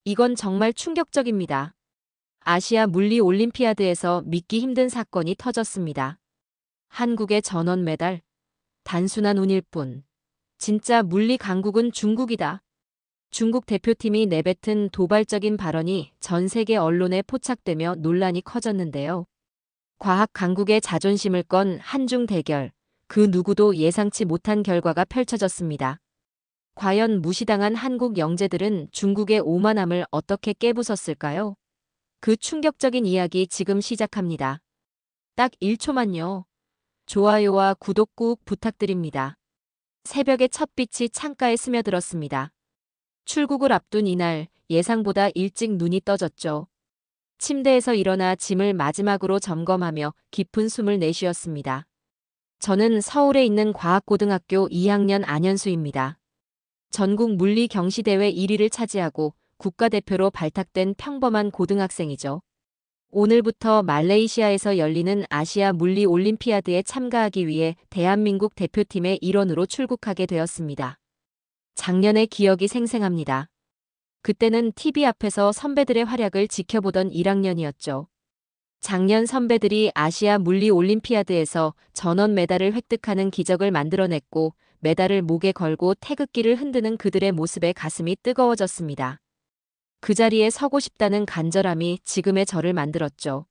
이건 정말 충격적입니다. 아시아 물리 올림피아드에서 믿기 힘든 사건이 터졌습니다. 한국의 전원 메달. 단순한 운일 뿐. 진짜 물리 강국은 중국이다. 중국 대표팀이 내뱉은 도발적인 발언이 전 세계 언론에 포착되며 논란이 커졌는데요. 과학 강국의 자존심을 건 한중 대결. 그 누구도 예상치 못한 결과가 펼쳐졌습니다. 과연 무시당한 한국 영재들은 중국의 오만함을 어떻게 깨부쉈을까요? 그 충격적인 이야기 지금 시작합니다. 딱 1초만요. 좋아요와 구독 꾹 부탁드립니다. 새벽의 첫 빛이 창가에 스며들었습니다. 출국을 앞둔 이날 예상보다 일찍 눈이 떠졌죠. 침대에서 일어나 짐을 마지막으로 점검하며 깊은 숨을 내쉬었습니다. 저는 서울에 있는 과학고등학교 2학년 안현수입니다. 전국 물리 경시대회 1위를 차지하고 국가대표로 발탁된 평범한 고등학생이죠. 오늘부터 말레이시아에서 열리는 아시아 물리 올림피아드에 참가하기 위해 대한민국 대표팀의 일원으로 출국하게 되었습니다. 작년의 기억이 생생합니다. 그때는 TV 앞에서 선배들의 활약을 지켜보던 1학년이었죠. 작년 선배들이 아시아 물리 올림피아드에서 전원 메달을 획득하는 기적을 만들어냈고 메달을 목에 걸고 태극기를 흔드는 그들의 모습에 가슴이 뜨거워졌습니다. 그 자리에 서고 싶다는 간절함이 지금의 저를 만들었죠.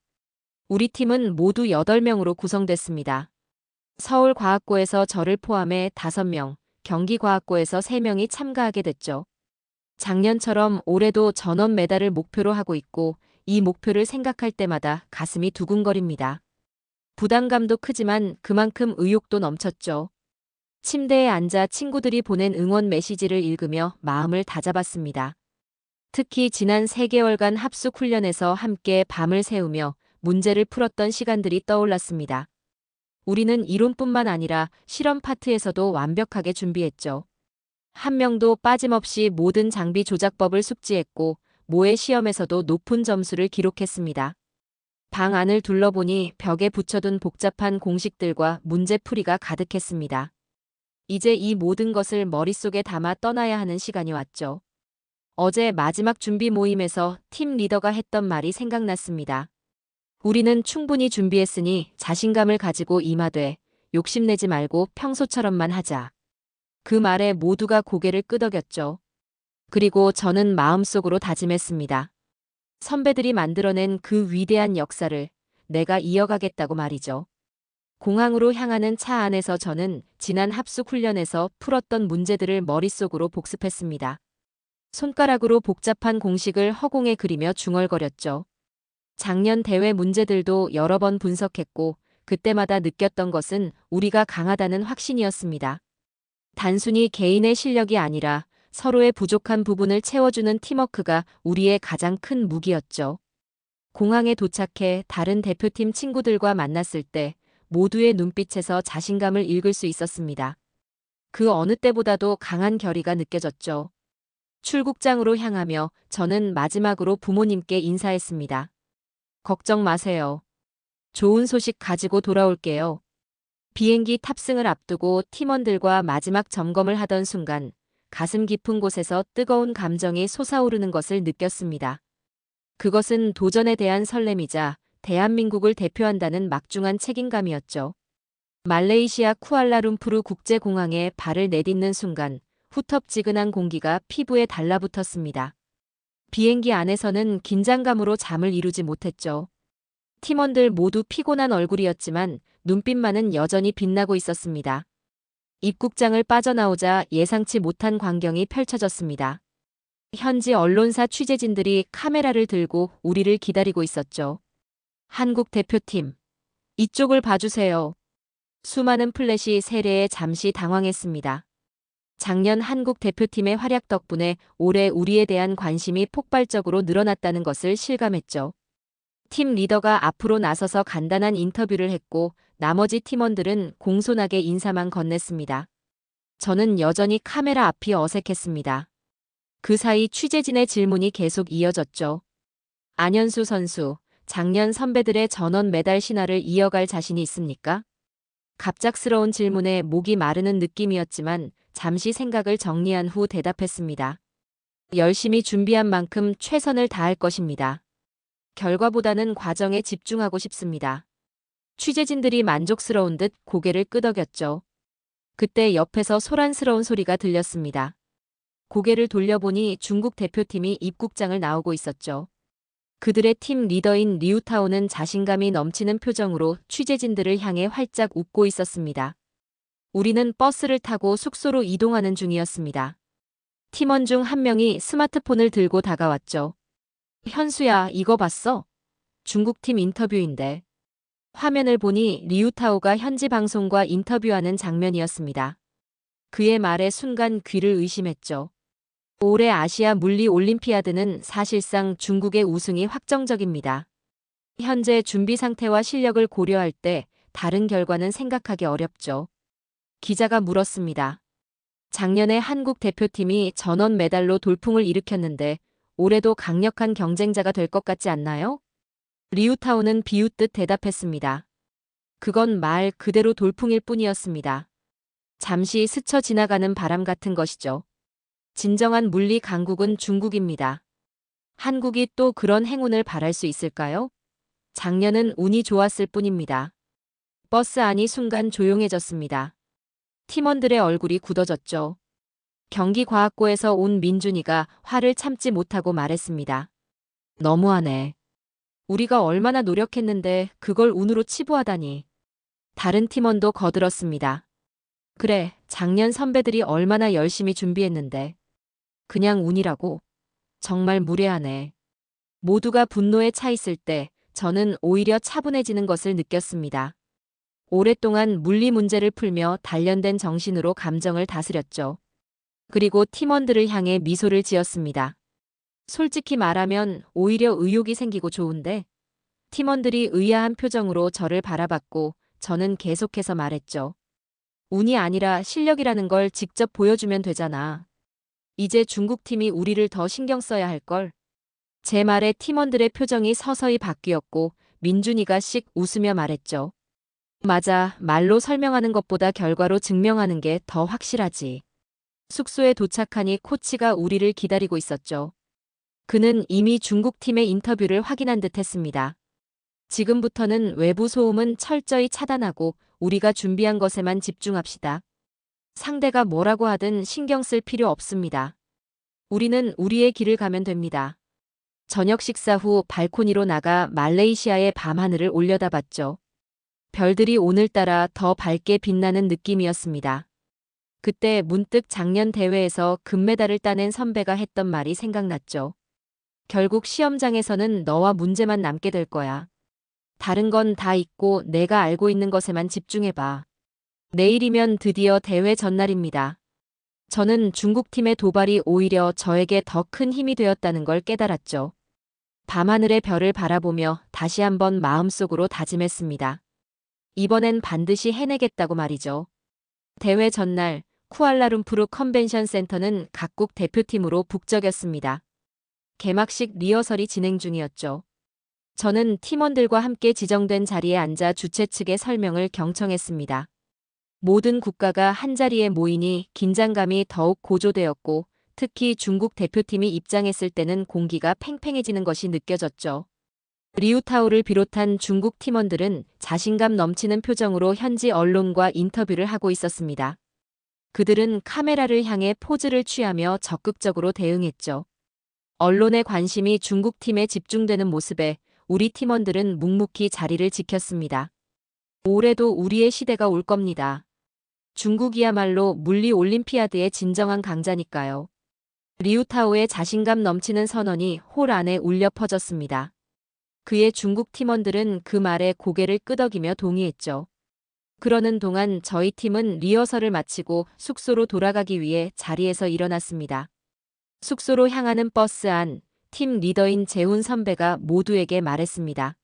우리 팀은 모두 8명으로 구성됐습니다. 서울과학고에서 저를 포함해 5명, 경기과학고에서 3명이 참가하게 됐죠. 작년처럼 올해도 전원 메달을 목표로 하고 있고 이 목표를 생각할 때마다 가슴이 두근거립니다. 부담감도 크지만 그만큼 의욕도 넘쳤죠. 침대에 앉아 친구들이 보낸 응원 메시지를 읽으며 마음을 다잡았습니다. 특히 지난 3개월간 합숙 훈련에서 함께 밤을 새우며 문제를 풀었던 시간들이 떠올랐습니다. 우리는 이론뿐만 아니라 실험 파트에서도 완벽하게 준비했죠. 한 명도 빠짐없이 모든 장비 조작법을 숙지했고 모의 시험에서도 높은 점수를 기록했습니다. 방 안을 둘러보니 벽에 붙여둔 복잡한 공식들과 문제풀이가 가득했습니다. 이제 이 모든 것을 머릿속에 담아 떠나야 하는 시간이 왔죠. 어제 마지막 준비 모임에서 팀 리더가 했던 말이 생각났습니다. 우리는 충분히 준비했으니 자신감을 가지고 임하되 욕심내지 말고 평소처럼만 하자. 그 말에 모두가 고개를 끄덕였죠. 그리고 저는 마음속으로 다짐했습니다. 선배들이 만들어낸 그 위대한 역사를 내가 이어가겠다고 말이죠. 공항으로 향하는 차 안에서 저는 지난 합숙 훈련에서 풀었던 문제들을 머릿속으로 복습했습니다. 손가락으로 복잡한 공식을 허공에 그리며 중얼거렸죠. 작년 대회 문제들도 여러 번 분석했고 그때마다 느꼈던 것은 우리가 강하다는 확신이었습니다. 단순히 개인의 실력이 아니라 서로의 부족한 부분을 채워주는 팀워크가 우리의 가장 큰 무기였죠. 공항에 도착해 다른 대표팀 친구들과 만났을 때 모두의 눈빛에서 자신감을 읽을 수 있었습니다. 그 어느 때보다도 강한 결의가 느껴졌죠. 출국장으로 향하며 저는 마지막으로 부모님께 인사했습니다. 걱정 마세요. 좋은 소식 가지고 돌아올게요. 비행기 탑승을 앞두고 팀원들과 마지막 점검을 하던 순간 가슴 깊은 곳에서 뜨거운 감정이 솟아오르는 것을 느꼈습니다. 그것은 도전에 대한 설렘이자 대한민국을 대표한다는 막중한 책임감이었죠. 말레이시아 쿠알라룸푸르 국제공항에 발을 내딛는 순간 후텁지근한 공기가 피부에 달라붙었습니다. 비행기 안에서는 긴장감으로 잠을 이루지 못했죠. 팀원들 모두 피곤한 얼굴이었지만 눈빛만은 여전히 빛나고 있었습니다. 입국장을 빠져나오자 예상치 못한 광경이 펼쳐졌습니다. 현지 언론사 취재진들이 카메라를 들고 우리를 기다리고 있었죠. 한국 대표팀, 이쪽을 봐주세요. 수많은 플래시 세례에 잠시 당황했습니다. 작년 한국 대표팀의 활약 덕분에 올해 우리에 대한 관심이 폭발적으로 늘어났다는 것을 실감했죠. 팀 리더가 앞으로 나서서 간단한 인터뷰를 했고 나머지 팀원들은 공손하게 인사만 건넸습니다. 저는 여전히 카메라 앞이 어색했습니다. 그 사이 취재진의 질문이 계속 이어졌죠. 안현수 선수, 작년 선배들의 전원 메달 신화를 이어갈 자신이 있습니까? 갑작스러운 질문에 목이 마르는 느낌이었지만 잠시 생각을 정리한 후 대답했습니다. 열심히 준비한 만큼 최선을 다할 것입니다. 결과보다는 과정에 집중하고 싶습니다. 취재진들이 만족스러운 듯 고개를 끄덕였죠. 그때 옆에서 소란스러운 소리가 들렸습니다. 고개를 돌려보니 중국 대표팀이 입국장을 나오고 있었죠. 그들의 팀 리더인 리우타오는 자신감이 넘치는 표정으로 취재진들을 향해 활짝 웃고 있었습니다. 우리는 버스를 타고 숙소로 이동하는 중이었습니다. 팀원 중 한 명이 스마트폰을 들고 다가왔죠. 현수야, 이거 봤어? 중국팀 인터뷰인데. 화면을 보니 리우타오가 현지 방송과 인터뷰하는 장면이었습니다. 그의 말에 순간 귀를 의심했죠. 올해 아시아 물리 올림피아드는 사실상 중국의 우승이 확정적입니다. 현재 준비 상태와 실력을 고려할 때 다른 결과는 생각하기 어렵죠. 기자가 물었습니다. 작년에 한국 대표팀이 전원 메달로 돌풍을 일으켰는데 올해도 강력한 경쟁자가 될 것 같지 않나요? 리우타오는 비웃듯 대답했습니다. 그건 말 그대로 돌풍일 뿐이었습니다. 잠시 스쳐 지나가는 바람 같은 것이죠. 진정한 물리 강국은 중국입니다. 한국이 또 그런 행운을 바랄 수 있을까요? 작년은 운이 좋았을 뿐입니다. 버스 안이 순간 조용해졌습니다. 팀원들의 얼굴이 굳어졌죠. 경기과학고에서 온 민준이가 화를 참지 못하고 말했습니다. 너무하네. 우리가 얼마나 노력했는데 그걸 운으로 치부하다니. 다른 팀원도 거들었습니다. 그래, 작년 선배들이 얼마나 열심히 준비했는데. 그냥 운이라고. 정말 무례하네. 모두가 분노에 차 있을 때 저는 오히려 차분해지는 것을 느꼈습니다. 오랫동안 물리 문제를 풀며 단련된 정신으로 감정을 다스렸죠. 그리고 팀원들을 향해 미소를 지었습니다. 솔직히 말하면 오히려 의욕이 생기고 좋은데 팀원들이 의아한 표정으로 저를 바라봤고 저는 계속해서 말했죠. 운이 아니라 실력이라는 걸 직접 보여주면 되잖아. 이제 중국팀이 우리를 더 신경 써야 할걸. 제 말에 팀원들의 표정이 서서히 바뀌었고 민준이가 씩 웃으며 말했죠. 맞아, 말로 설명하는 것보다 결과로 증명하는 게 더 확실하지. 숙소에 도착하니 코치가 우리를 기다리고 있었죠. 그는 이미 중국팀의 인터뷰를 확인한 듯 했습니다. 지금부터는 외부 소음은 철저히 차단하고 우리가 준비한 것에만 집중합시다. 상대가 뭐라고 하든 신경 쓸 필요 없습니다. 우리는 우리의 길을 가면 됩니다. 저녁 식사 후 발코니로 나가 말레이시아의 밤하늘을 올려다봤죠. 별들이 오늘따라 더 밝게 빛나는 느낌이었습니다. 그때 문득 작년 대회에서 금메달을 따낸 선배가 했던 말이 생각났죠. 결국 시험장에서는 너와 문제만 남게 될 거야. 다른 건 다 잊고 내가 알고 있는 것에만 집중해봐. 내일이면 드디어 대회 전날입니다. 저는 중국팀의 도발이 오히려 저에게 더 큰 힘이 되었다는 걸 깨달았죠. 밤하늘의 별을 바라보며 다시 한번 마음속으로 다짐했습니다. 이번엔 반드시 해내겠다고 말이죠. 대회 전날 쿠알라룸푸르 컨벤션 센터는 각국 대표팀으로 북적였습니다. 개막식 리허설이 진행 중이었죠. 저는 팀원들과 함께 지정된 자리에 앉아 주최 측의 설명을 경청했습니다. 모든 국가가 한자리에 모이니 긴장감이 더욱 고조되었고 특히 중국 대표팀이 입장했을 때는 공기가 팽팽해지는 것이 느껴졌죠. 리우타오를 비롯한 중국 팀원들은 자신감 넘치는 표정으로 현지 언론과 인터뷰를 하고 있었습니다. 그들은 카메라를 향해 포즈를 취하며 적극적으로 대응했죠. 언론의 관심이 중국팀에 집중되는 모습에 우리 팀원들은 묵묵히 자리를 지켰습니다. 올해도 우리의 시대가 올 겁니다. 중국이야말로 물리 올림피아드의 진정한 강자니까요. 리우타오의 자신감 넘치는 선언이 홀 안에 울려 퍼졌습니다. 그의 중국 팀원들은 그 말에 고개를 끄덕이며 동의했죠. 그러는 동안 저희 팀은 리허설을 마치고 숙소로 돌아가기 위해 자리에서 일어났습니다. 숙소로 향하는 버스 안, 팀 리더인 재훈 선배가 모두에게 말했습니다.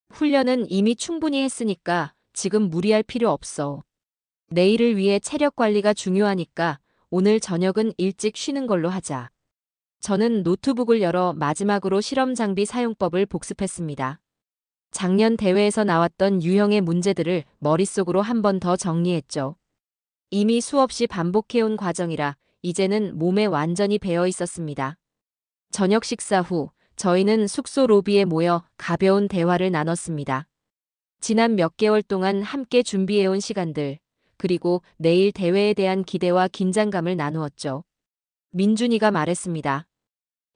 훈련은 이미 충분히 했으니까 지금 무리할 필요 없어. 내일을 위해 체력 관리가 중요하니까 오늘 저녁은 일찍 쉬는 걸로 하자. 저는 노트북을 열어 마지막으로 실험 장비 사용법을 복습했습니다. 작년 대회에서 나왔던 유형의 문제들을 머릿속으로 한 번 더 정리했죠. 이미 수없이 반복해온 과정이라 이제는 몸에 완전히 배어 있었습니다. 저녁 식사 후 저희는 숙소 로비에 모여 가벼운 대화를 나눴습니다. 지난 몇 개월 동안 함께 준비해온 시간들, 그리고 내일 대회에 대한 기대와 긴장감을 나누었죠. 민준이가 말했습니다.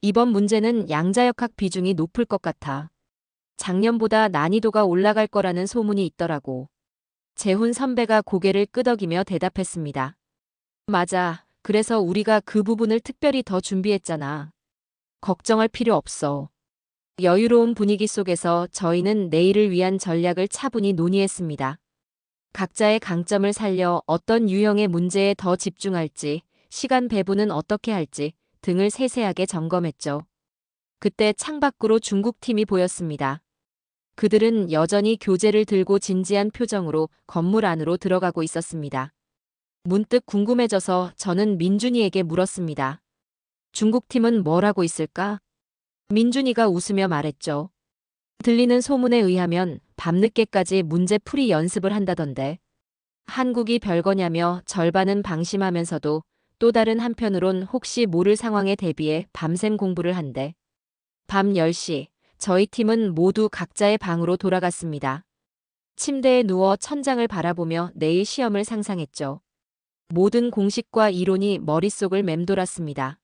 이번 문제는 양자역학 비중이 높을 것 같아. 작년보다 난이도가 올라갈 거라는 소문이 있더라고. 재훈 선배가 고개를 끄덕이며 대답했습니다. 맞아. 그래서 우리가 그 부분을 특별히 더 준비했잖아. 걱정할 필요 없어. 여유로운 분위기 속에서 저희는 내일을 위한 전략을 차분히 논의했습니다. 각자의 강점을 살려 어떤 유형의 문제에 더 집중할지, 시간 배분은 어떻게 할지 등을 세세하게 점검했죠. 그때 창밖으로 중국팀이 보였습니다. 그들은 여전히 교재를 들고 진지한 표정으로 건물 안으로 들어가고 있었습니다. 문득 궁금해져서 저는 민준이에게 물었습니다. 중국팀은 뭘 하고 있을까? 민준이가 웃으며 말했죠. 들리는 소문에 의하면 밤늦게까지 문제풀이 연습을 한다던데. 한국이 별거냐며 절반은 방심하면서도 또 다른 한편으론 혹시 모를 상황에 대비해 밤샘 공부를 한대. 밤 10시, 저희 팀은 모두 각자의 방으로 돌아갔습니다. 침대에 누워 천장을 바라보며 내일 시험을 상상했죠. 모든 공식과 이론이 머릿속을 맴돌았습니다.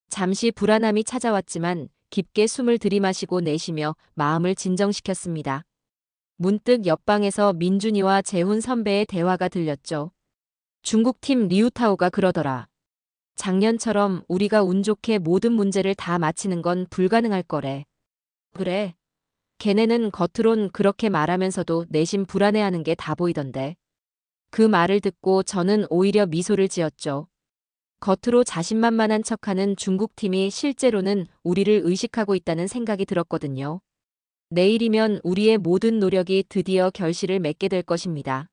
잠시 불안함이 찾아왔지만 깊게 숨을 들이마시고 내쉬며 마음을 진정시켰습니다. 문득 옆방에서 민준이와 재훈 선배의 대화가 들렸죠. 중국팀 리우타오가 그러더라. 작년처럼 우리가 운 좋게 모든 문제를 다 마치는 건 불가능할 거래. 그래. 걔네는 겉으론 그렇게 말하면서도 내심 불안해하는 게 다 보이던데. 그 말을 듣고 저는 오히려 미소를 지었죠. 겉으로 자신만만한 척하는 중국팀이 실제로는 우리를 의식하고 있다는 생각이 들었거든요. 내일이면 우리의 모든 노력이 드디어 결실을 맺게 될 것입니다.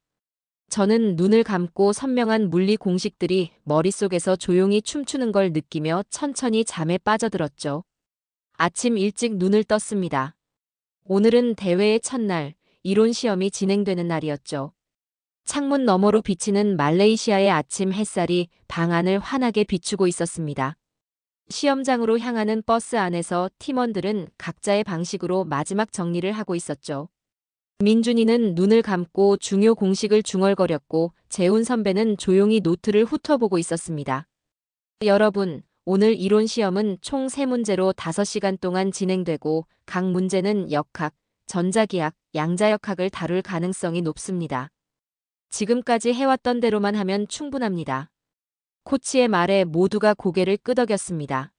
저는 눈을 감고 선명한 물리 공식들이 머릿속에서 조용히 춤추는 걸 느끼며 천천히 잠에 빠져들었죠. 아침 일찍 눈을 떴습니다. 오늘은 대회의 첫날, 이론 시험이 진행되는 날이었죠. 창문 너머로 비치는 말레이시아의 아침 햇살이 방 안을 환하게 비추고 있었습니다. 시험장으로 향하는 버스 안에서 팀원들은 각자의 방식으로 마지막 정리를 하고 있었죠. 민준이는 눈을 감고 중요 공식을 중얼거렸고 재훈 선배는 조용히 노트를 훑어보고 있었습니다. 여러분, 오늘 이론 시험은 총 3문제로 5시간 동안 진행되고 각 문제는 역학, 전자기학, 양자역학을 다룰 가능성이 높습니다. 지금까지 해왔던 대로만 하면 충분합니다. 코치의 말에 모두가 고개를 끄덕였습니다.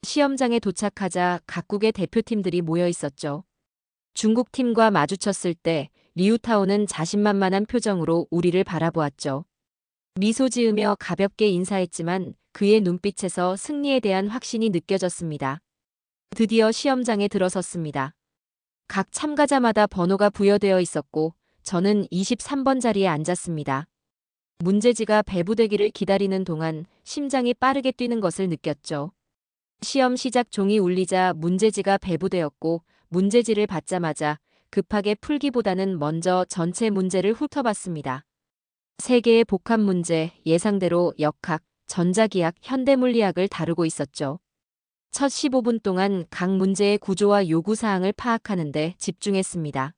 시험장에 도착하자 각국의 대표팀들이 모여 있었죠. 중국팀과 마주쳤을 때 리우타오는 자신만만한 표정으로 우리를 바라보았죠. 미소 지으며 가볍게 인사했지만 그의 눈빛에서 승리에 대한 확신이 느껴졌습니다. 드디어 시험장에 들어섰습니다. 각 참가자마다 번호가 부여되어 있었고 저는 23번 자리에 앉았습니다. 문제지가 배부되기를 기다리는 동안 심장이 빠르게 뛰는 것을 느꼈죠. 시험 시작 종이 울리자 문제지가 배부되었고 문제지를 받자마자 급하게 풀기보다는 먼저 전체 문제를 훑어봤습니다. 3개의 복합 문제, 예상대로 역학, 전자기학, 현대물리학을 다루고 있었죠. 첫 15분 동안 각 문제의 구조와 요구사항을 파악하는 데 집중했습니다.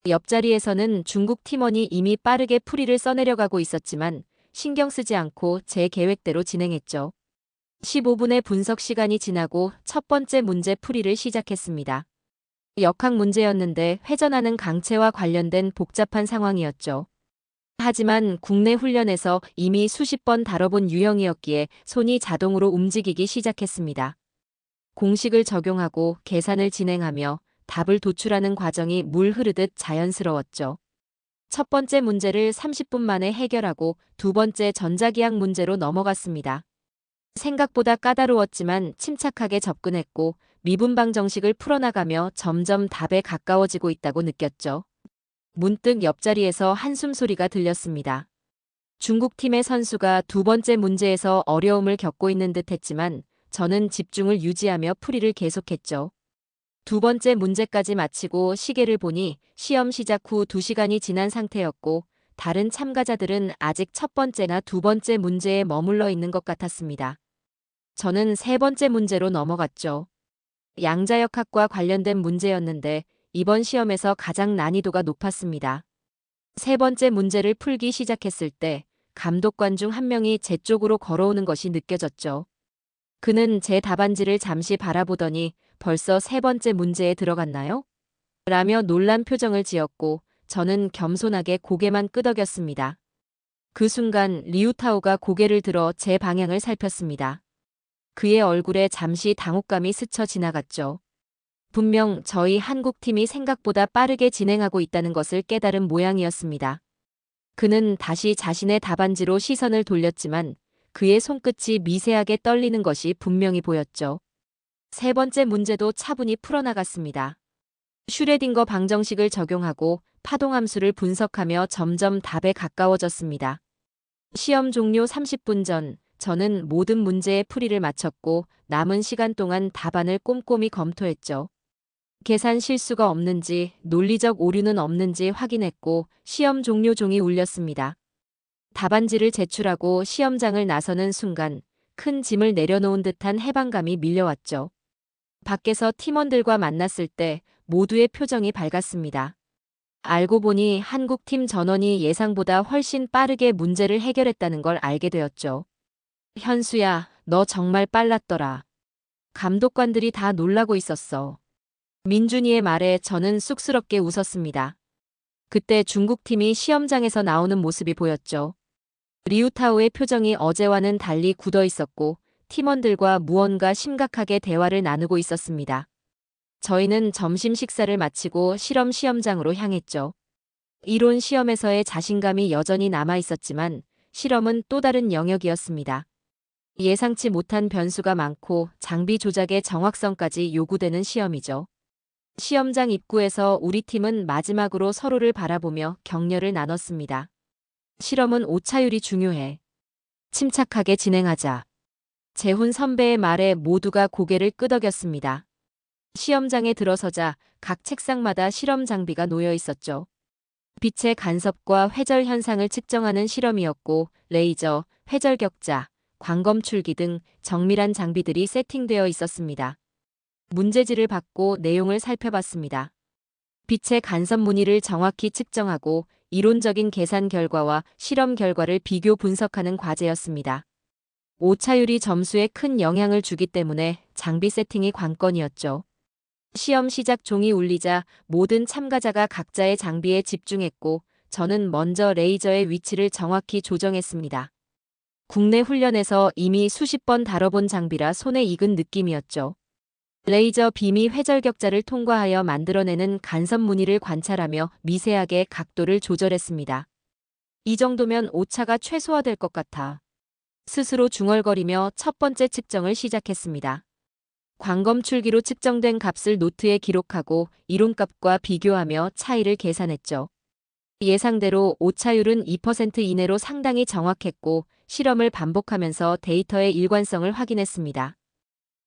옆자리에서는 중국 팀원이 이미 빠르게 풀이를 써내려가고 있었지만 신경 쓰지 않고 제 계획대로 진행했죠. 15분의 분석 시간이 지나고 첫 번째 문제 풀이를 시작했습니다. 역학 문제였는데 회전하는 강체와 관련된 복잡한 상황이었죠. 하지만 국내 훈련에서 이미 수십 번 다뤄본 유형이었기에 손이 자동으로 움직이기 시작했습니다. 공식을 적용하고 계산을 진행하며 답을 도출하는 과정이 물 흐르듯 자연스러웠죠. 첫 번째 문제를 30분 만에 해결하고 두 번째 전자기학 문제로 넘어갔습니다. 생각보다 까다로웠지만 침착하게 접근했고 미분방 정식을 풀어나가며 점점 답에 가까워지고 있다고 느꼈죠. 문득 옆자리에서 한숨 소리가 들렸습니다. 중국팀의 선수가 두 번째 문제에서 어려움을 겪고 있는 듯 했지만 저는 집중을 유지하며 풀이를 계속했죠. 두 번째 문제까지 마치고 시계를 보니 시험 시작 후 2시간이 지난 상태였고 다른 참가자들은 아직 첫 번째나 두 번째 문제에 머물러 있는 것 같았습니다. 저는 세 번째 문제로 넘어갔죠. 양자역학과 관련된 문제였는데 이번 시험에서 가장 난이도가 높았습니다. 세 번째 문제를 풀기 시작했을 때 감독관 중 한 명이 제 쪽으로 걸어오는 것이 느껴졌죠. 그는 제 답안지를 잠시 바라보더니 벌써 세 번째 문제에 들어갔나요? 라며 놀란 표정을 지었고 저는 겸손하게 고개만 끄덕였습니다. 그 순간 리우타오가 고개를 들어 제 방향을 살폈습니다. 그의 얼굴에 잠시 당혹감이 스쳐 지나갔죠. 분명 저희 한국팀이 생각보다 빠르게 진행하고 있다는 것을 깨달은 모양이었습니다. 그는 다시 자신의 답안지로 시선을 돌렸지만 그의 손끝이 미세하게 떨리는 것이 분명히 보였죠. 세 번째 문제도 차분히 풀어나갔습니다. 슈레딩거 방정식을 적용하고 파동함수를 분석하며 점점 답에 가까워졌습니다. 시험 종료 30분 전, 저는 모든 문제의 풀이를 마쳤고 남은 시간 동안 답안을 꼼꼼히 검토했죠. 계산 실수가 없는지, 논리적 오류는 없는지 확인했고 시험 종료 종이 울렸습니다. 답안지를 제출하고 시험장을 나서는 순간 큰 짐을 내려놓은 듯한 해방감이 밀려왔죠. 밖에서 팀원들과 만났을 때 모두의 표정이 밝았습니다. 알고 보니 한국팀 전원이 예상보다 훨씬 빠르게 문제를 해결했다는 걸 알게 되었죠. 현수야, 너 정말 빨랐더라. 감독관들이 다 놀라고 있었어. 민준이의 말에 저는 쑥스럽게 웃었습니다. 그때 중국팀이 시험장에서 나오는 모습이 보였죠. 리우타오의 표정이 어제와는 달리 굳어 있었고 팀원들과 무언가 심각하게 대화를 나누고 있었습니다. 저희는 점심 식사를 마치고 시험장으로 향했죠. 이론 시험에서의 자신감이 여전히 남아 있었지만 실험은 또 다른 영역이었습니다. 예상치 못한 변수가 많고 장비 조작의 정확성까지 요구되는 시험이죠. 시험장 입구에서 우리 팀은 마지막으로 서로를 바라보며 격려를 나눴습니다. 실험은 오차율이 중요해. 침착하게 진행하자. 재훈 선배의 말에 모두가 고개를 끄덕였습니다. 시험장에 들어서자 각 책상마다 실험 장비가 놓여 있었죠. 빛의 간섭과 회절 현상을 측정하는 실험이었고 레이저, 회절 격자, 광검출기 등 정밀한 장비들이 세팅되어 있었습니다. 문제지를 받고 내용을 살펴봤습니다. 빛의 간섭 무늬를 정확히 측정하고 이론적인 계산 결과와 실험 결과를 비교 분석하는 과제였습니다. 오차율이 점수에 큰 영향을 주기 때문에 장비 세팅이 관건이었죠. 시험 시작 종이 울리자 모든 참가자가 각자의 장비에 집중했고 저는 먼저 레이저의 위치를 정확히 조정했습니다. 국내 훈련에서 이미 수십 번 다뤄본 장비라 손에 익은 느낌이었죠. 레이저 빔이 회절 격자를 통과하여 만들어내는 간섭 무늬를 관찰하며 미세하게 각도를 조절했습니다. 이 정도면 오차가 최소화될 것 같아. 스스로 중얼거리며 첫 번째 측정을 시작했습니다. 광검출기로 측정된 값을 노트에 기록하고 이론값과 비교하며 차이를 계산했죠. 예상대로 오차율은 2% 이내로 상당히 정확했고 실험을 반복하면서 데이터의 일관성을 확인했습니다.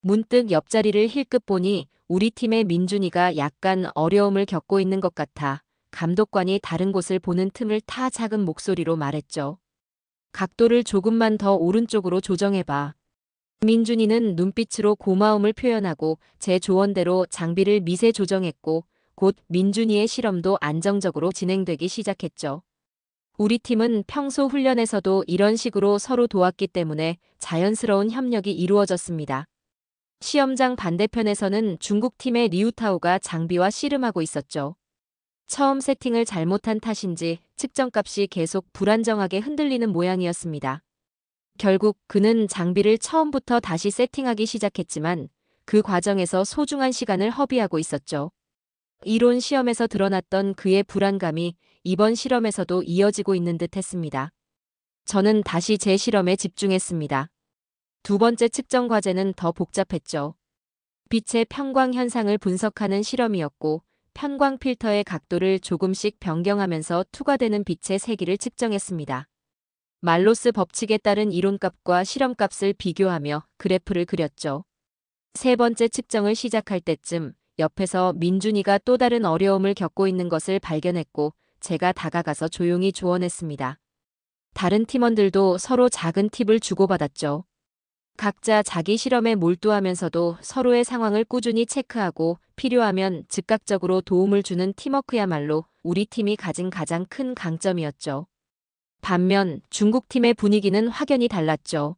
문득 옆자리를 힐끗 보니 우리 팀의 민준이가 약간 어려움을 겪고 있는 것 같아 감독관이 다른 곳을 보는 틈을 타 작은 목소리로 말했죠. 각도를 조금만 더 오른쪽으로 조정해봐. 민준이는 눈빛으로 고마움을 표현하고 제 조언대로 장비를 미세 조정했고 곧 민준이의 실험도 안정적으로 진행되기 시작했죠. 우리 팀은 평소 훈련에서도 이런 식으로 서로 도왔기 때문에 자연스러운 협력이 이루어졌습니다. 시험장 반대편에서는 중국팀의 리우타오가 장비와 씨름하고 있었죠. 처음 세팅을 잘못한 탓인지 측정값이 계속 불안정하게 흔들리는 모양이었습니다. 결국 그는 장비를 처음부터 다시 세팅하기 시작했지만 그 과정에서 소중한 시간을 허비하고 있었죠. 이론 시험에서 드러났던 그의 불안감이 이번 실험에서도 이어지고 있는 듯 했습니다. 저는 다시 제 실험에 집중했습니다. 두 번째 측정 과제는 더 복잡했죠. 빛의 편광 현상을 분석하는 실험이었고 편광 필터의 각도를 조금씩 변경하면서 투과되는 빛의 세기를 측정했습니다. 말로스 법칙에 따른 이론값과 실험값을 비교하며 그래프를 그렸죠. 세 번째 측정을 시작할 때쯤 옆에서 민준이가 또 다른 어려움을 겪고 있는 것을 발견했고 제가 다가가서 조용히 조언했습니다. 다른 팀원들도 서로 작은 팁을 주고받았죠. 각자 자기 실험에 몰두하면서도 서로의 상황을 꾸준히 체크하고 필요하면 즉각적으로 도움을 주는 팀워크야말로 우리 팀이 가진 가장 큰 강점이었죠. 반면 중국 팀의 분위기는 확연히 달랐죠.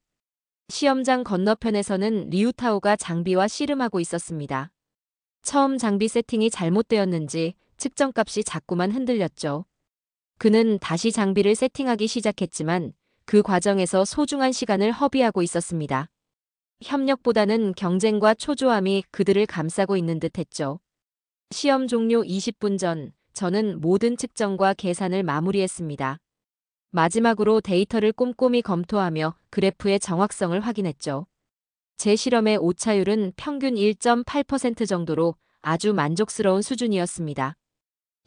시험장 건너편에서는 리우타오가 장비와 씨름하고 있었습니다. 처음 장비 세팅이 잘못되었는지 측정값이 자꾸만 흔들렸죠. 그는 다시 장비를 세팅하기 시작했지만 그 과정에서 소중한 시간을 허비하고 있었습니다. 협력보다는 경쟁과 초조함이 그들을 감싸고 있는 듯했죠. 시험 종료 20분 전, 저는 모든 측정과 계산을 마무리했습니다. 마지막으로 데이터를 꼼꼼히 검토하며 그래프의 정확성을 확인했죠. 제 실험의 오차율은 평균 1.8% 정도로 아주 만족스러운 수준이었습니다.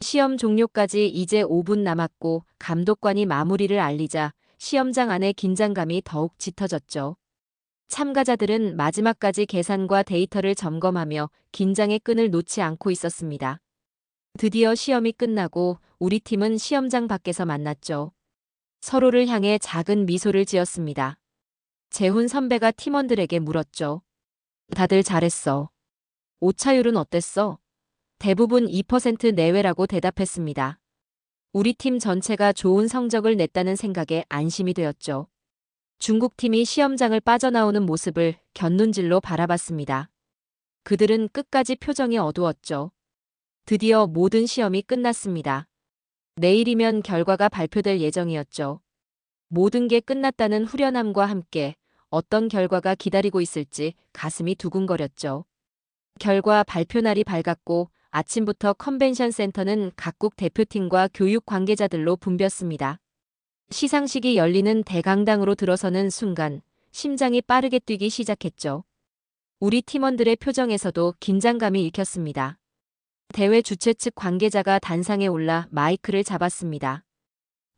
시험 종료까지 이제 5분 남았고 감독관이 마무리를 알리자 시험장 안의 긴장감이 더욱 짙어졌죠. 참가자들은 마지막까지 계산과 데이터를 점검하며 긴장의 끈을 놓지 않고 있었습니다. 드디어 시험이 끝나고 우리 팀은 시험장 밖에서 만났죠. 서로를 향해 작은 미소를 지었습니다. 재훈 선배가 팀원들에게 물었죠. 다들 잘했어. 오차율은 어땠어? 대부분 2% 내외라고 대답했습니다. 우리 팀 전체가 좋은 성적을 냈다는 생각에 안심이 되었죠. 중국 팀이 시험장을 빠져나오는 모습을 곁눈질로 바라봤습니다. 그들은 끝까지 표정이 어두웠죠. 드디어 모든 시험이 끝났습니다. 내일이면 결과가 발표될 예정이었죠. 모든 게 끝났다는 후련함과 함께 어떤 결과가 기다리고 있을지 가슴이 두근거렸죠. 결과 발표 날이 밝았고 아침부터 컨벤션 센터는 각국 대표팀과 교육 관계자들로 붐볐습니다. 시상식이 열리는 대강당으로 들어서는 순간 심장이 빠르게 뛰기 시작했죠. 우리 팀원들의 표정에서도 긴장감이 읽혔습니다. 대회 주최 측 관계자가 단상에 올라 마이크를 잡았습니다.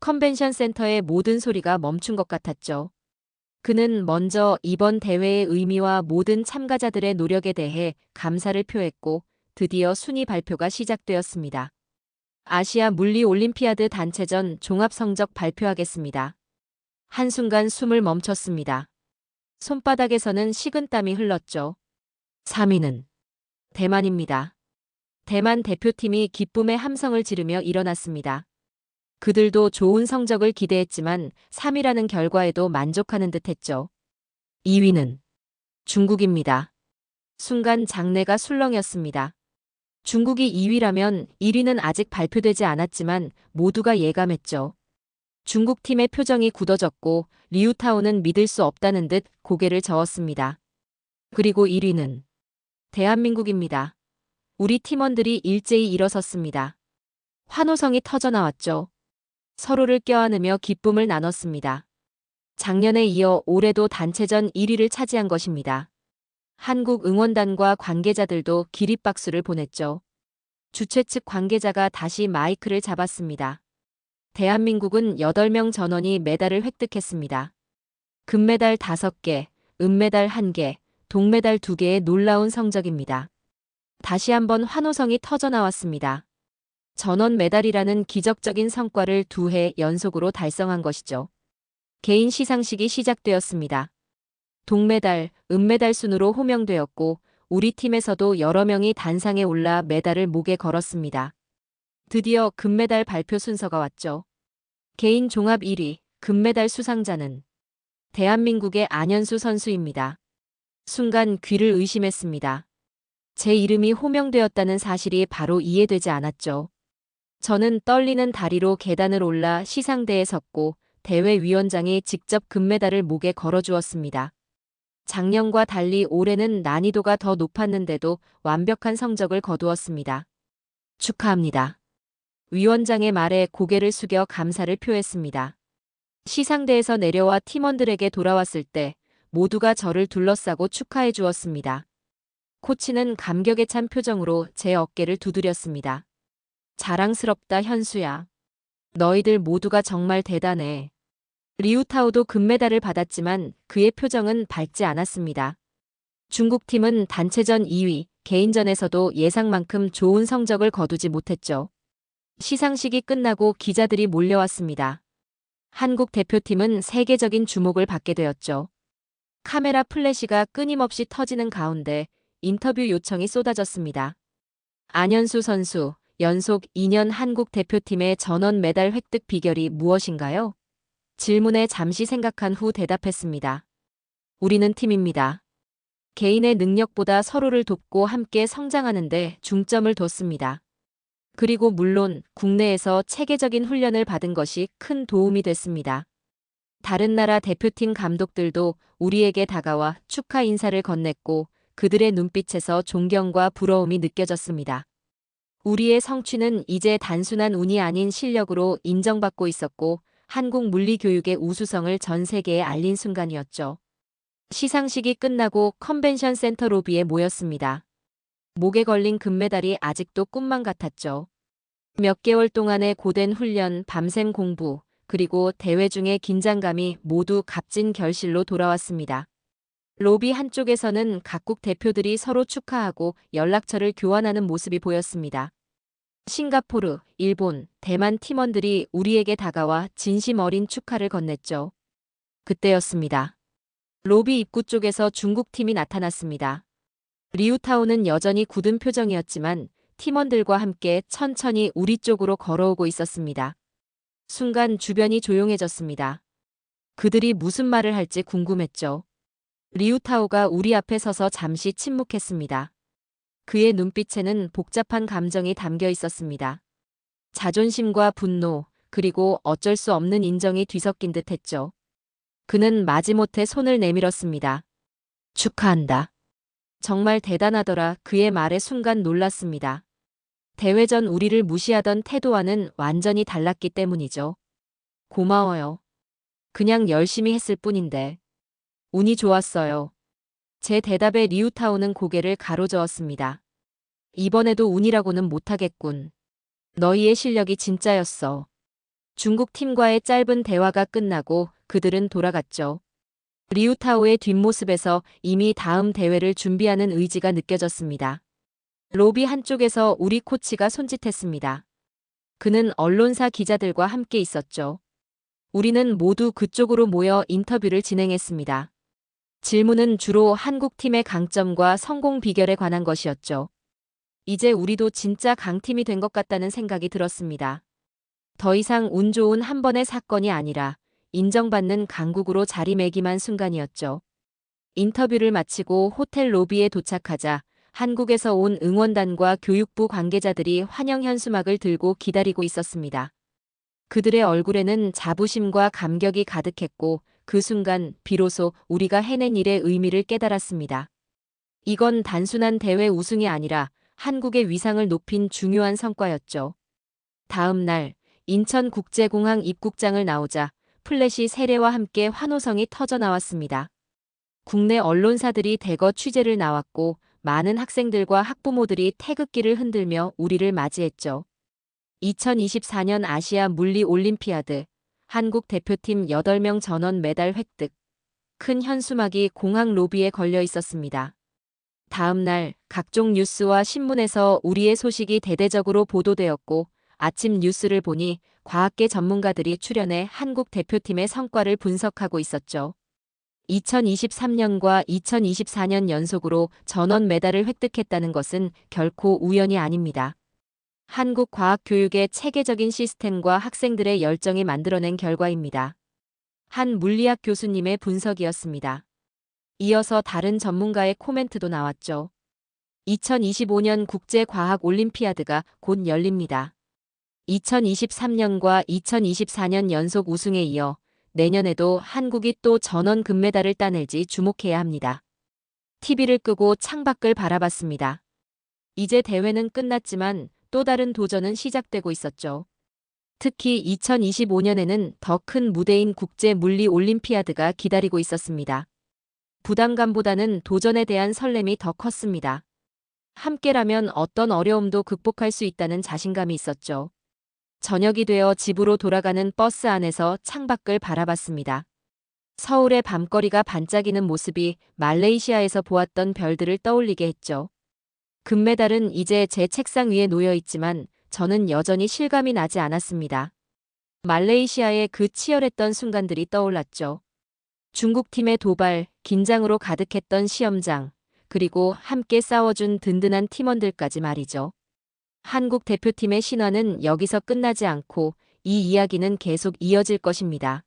컨벤션 센터의 모든 소리가 멈춘 것 같았죠. 그는 먼저 이번 대회의 의미와 모든 참가자들의 노력에 대해 감사를 표했고 드디어 순위 발표가 시작되었습니다. 아시아 물리 올림피아드 단체전 종합 성적 발표하겠습니다. 한순간 숨을 멈췄습니다. 손바닥에서는 식은땀이 흘렀죠. 3위는 대만입니다. 대만 대표팀이 기쁨의 함성을 지르며 일어났습니다. 그들도 좋은 성적을 기대했지만 3위라는 결과에도 만족하는 듯했죠. 2위는 중국입니다. 순간 장내가 술렁였습니다. 중국이 2위라면 1위는 아직 발표되지 않았지만 모두가 예감했죠. 중국 팀의 표정이 굳어졌고 리우타오는 믿을 수 없다는 듯 고개를 저었습니다. 그리고 1위는 대한민국입니다. 우리 팀원들이 일제히 일어섰습니다. 환호성이 터져나왔죠. 서로를 껴안으며 기쁨을 나눴습니다. 작년에 이어 올해도 단체전 1위를 차지한 것입니다. 한국 응원단과 관계자들도 기립박수를 보냈죠. 주최 측 관계자가 다시 마이크를 잡았습니다. 대한민국은 8명 전원이 메달을 획득했습니다. 금메달 5개, 은메달 1개, 동메달 2개의 놀라운 성적입니다. 다시 한번 환호성이 터져나왔습니다. 전원 메달이라는 기적적인 성과를 2해 연속으로 달성한 것이죠. 개인 시상식이 시작되었습니다. 동메달, 은메달 순으로 호명되었고 우리 팀에서도 여러 명이 단상에 올라 메달을 목에 걸었습니다. 드디어 금메달 발표 순서가 왔죠. 개인 종합 1위, 금메달 수상자는 대한민국의 안현수 선수입니다. 순간 귀를 의심했습니다. 제 이름이 호명되었다는 사실이 바로 이해되지 않았죠. 저는 떨리는 다리로 계단을 올라 시상대에 섰고 대회위원장이 직접 금메달을 목에 걸어주었습니다. 작년과 달리 올해는 난이도가 더 높았는데도 완벽한 성적을 거두었습니다. 축하합니다. 위원장의 말에 고개를 숙여 감사를 표했습니다. 시상대에서 내려와 팀원들에게 돌아왔을 때 모두가 저를 둘러싸고 축하해 주었습니다. 코치는 감격에 찬 표정으로 제 어깨를 두드렸습니다. 자랑스럽다 현수야. 너희들 모두가 정말 대단해. 리우타오도 금메달을 받았지만 그의 표정은 밝지 않았습니다. 중국팀은 단체전 2위, 개인전에서도 예상만큼 좋은 성적을 거두지 못했죠. 시상식이 끝나고 기자들이 몰려왔습니다. 한국 대표팀은 세계적인 주목을 받게 되었죠. 카메라 플래시가 끊임없이 터지는 가운데 인터뷰 요청이 쏟아졌습니다. 안현수 선수, 연속 2년 한국 대표팀의 전원 메달 획득 비결이 무엇인가요? 질문에 잠시 생각한 후 대답했습니다. 우리는 팀입니다. 개인의 능력보다 서로를 돕고 함께 성장하는 데 중점을 뒀습니다. 그리고 물론 국내에서 체계적인 훈련을 받은 것이 큰 도움이 됐습니다. 다른 나라 대표팀 감독들도 우리에게 다가와 축하 인사를 건넸고 그들의 눈빛에서 존경과 부러움이 느껴졌습니다. 우리의 성취는 이제 단순한 운이 아닌 실력으로 인정받고 있었고 한국 물리교육의 우수성을 전 세계에 알린 순간이었죠. 시상식이 끝나고 컨벤션 센터 로비에 모였습니다. 목에 걸린 금메달이 아직도 꿈만 같았죠. 몇 개월 동안의 고된 훈련, 밤샘 공부, 그리고 대회 중의 긴장감이 모두 값진 결실로 돌아왔습니다. 로비 한쪽에서는 각국 대표들이 서로 축하하고 연락처를 교환하는 모습이 보였습니다. 싱가포르, 일본, 대만 팀원들이 우리에게 다가와 진심 어린 축하를 건넸죠. 그때였습니다. 로비 입구 쪽에서 중국 팀이 나타났습니다. 리우타오는 여전히 굳은 표정이었지만 팀원들과 함께 천천히 우리 쪽으로 걸어오고 있었습니다. 순간 주변이 조용해졌습니다. 그들이 무슨 말을 할지 궁금했죠. 리우타오가 우리 앞에 서서 잠시 침묵했습니다. 그의 눈빛에는 복잡한 감정이 담겨 있었습니다. 자존심과 분노, 그리고 어쩔 수 없는 인정이 뒤섞인 듯 했죠. 그는 마지못해 손을 내밀었습니다. 축하한다. 정말 대단하더라. 그의 말에 순간 놀랐습니다. 대회 전 우리를 무시하던 태도와는 완전히 달랐기 때문이죠. 고마워요. 그냥 열심히 했을 뿐인데. 운이 좋았어요. 제 대답에 리우타오는 고개를 가로저었습니다. 이번에도 운이라고는 못하겠군. 너희의 실력이 진짜였어. 중국 팀과의 짧은 대화가 끝나고 그들은 돌아갔죠. 리우타오의 뒷모습에서 이미 다음 대회를 준비하는 의지가 느껴졌습니다. 로비 한쪽에서 우리 코치가 손짓했습니다. 그는 언론사 기자들과 함께 있었죠. 우리는 모두 그쪽으로 모여 인터뷰를 진행했습니다. 질문은 주로 한국팀의 강점과 성공 비결에 관한 것이었죠. 이제 우리도 진짜 강팀이 된 것 같다는 생각이 들었습니다. 더 이상 운 좋은 한 번의 사건이 아니라 인정받는 강국으로 자리매김한 순간이었죠. 인터뷰를 마치고 호텔 로비에 도착하자 한국에서 온 응원단과 교육부 관계자들이 환영 현수막을 들고 기다리고 있었습니다. 그들의 얼굴에는 자부심과 감격이 가득했고 그 순간 비로소 우리가 해낸 일의 의미를 깨달았습니다. 이건 단순한 대회 우승이 아니라 한국의 위상을 높인 중요한 성과였죠. 다음 날 인천국제공항 입국장을 나오자 플래시 세례와 함께 환호성이 터져 나왔습니다. 국내 언론사들이 대거 취재를 나왔고 많은 학생들과 학부모들이 태극기를 흔들며 우리를 맞이했죠. 2024년 아시아 물리 올림피아드 한국 대표팀 8명 전원 메달 획득. 큰 현수막이 공항 로비에 걸려 있었습니다. 다음 날 각종 뉴스와 신문에서 우리의 소식이 대대적으로 보도되었고 아침 뉴스를 보니 과학계 전문가들이 출연해 한국 대표팀의 성과를 분석하고 있었죠. 2023년과 2024년 연속으로 전원 메달을 획득했다는 것은 결코 우연이 아닙니다. 한국 과학 교육의 체계적인 시스템과 학생들의 열정이 만들어낸 결과입니다. 한 물리학 교수님의 분석이었습니다. 이어서 다른 전문가의 코멘트도 나왔죠. 2025년 국제과학 올림피아드가 곧 열립니다. 2023년과 2024년 연속 우승에 이어 내년에도 한국이 또 전원 금메달을 따낼지 주목해야 합니다. TV를 끄고 창밖을 바라봤습니다. 이제 대회는 끝났지만 또 다른 도전은 시작되고 있었죠. 특히 2025년에는 더 큰 무대인 국제 물리 올림피아드가 기다리고 있었습니다. 부담감보다는 도전에 대한 설렘이 더 컸습니다. 함께라면 어떤 어려움도 극복할 수 있다는 자신감이 있었죠. 저녁이 되어 집으로 돌아가는 버스 안에서 창밖을 바라봤습니다. 서울의 밤거리가 반짝이는 모습이 말레이시아에서 보았던 별들을 떠올리게 했죠. 금메달은 이제 제 책상 위에 놓여 있지만 저는 여전히 실감이 나지 않았습니다. 말레이시아의 그 치열했던 순간들이 떠올랐죠. 중국팀의 도발, 긴장으로 가득했던 시험장, 그리고 함께 싸워준 든든한 팀원들까지 말이죠. 한국 대표팀의 신화는 여기서 끝나지 않고 이 이야기는 계속 이어질 것입니다.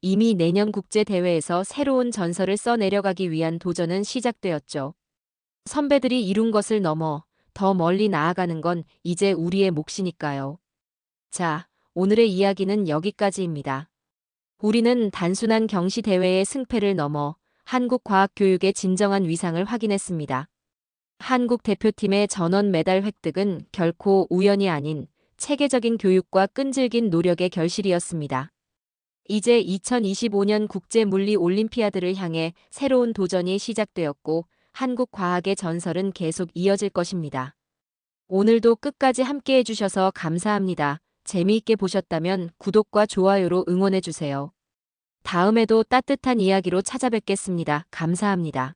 이미 내년 국제대회에서 새로운 전설을 써내려가기 위한 도전은 시작되었죠. 선배들이 이룬 것을 넘어 더 멀리 나아가는 건 이제 우리의 몫이니까요. 자, 오늘의 이야기는 여기까지입니다. 우리는 단순한 경시대회의 승패를 넘어 한국 과학교육의 진정한 위상을 확인했습니다. 한국 대표팀의 전원 메달 획득은 결코 우연이 아닌 체계적인 교육과 끈질긴 노력의 결실이었습니다. 이제 2025년 국제물리올림피아드를 향해 새로운 도전이 시작되었고 한국 과학의 전설은 계속 이어질 것입니다. 오늘도 끝까지 함께 해주셔서 감사합니다. 재미있게 보셨다면 구독과 좋아요로 응원해주세요. 다음에도 따뜻한 이야기로 찾아뵙겠습니다. 감사합니다.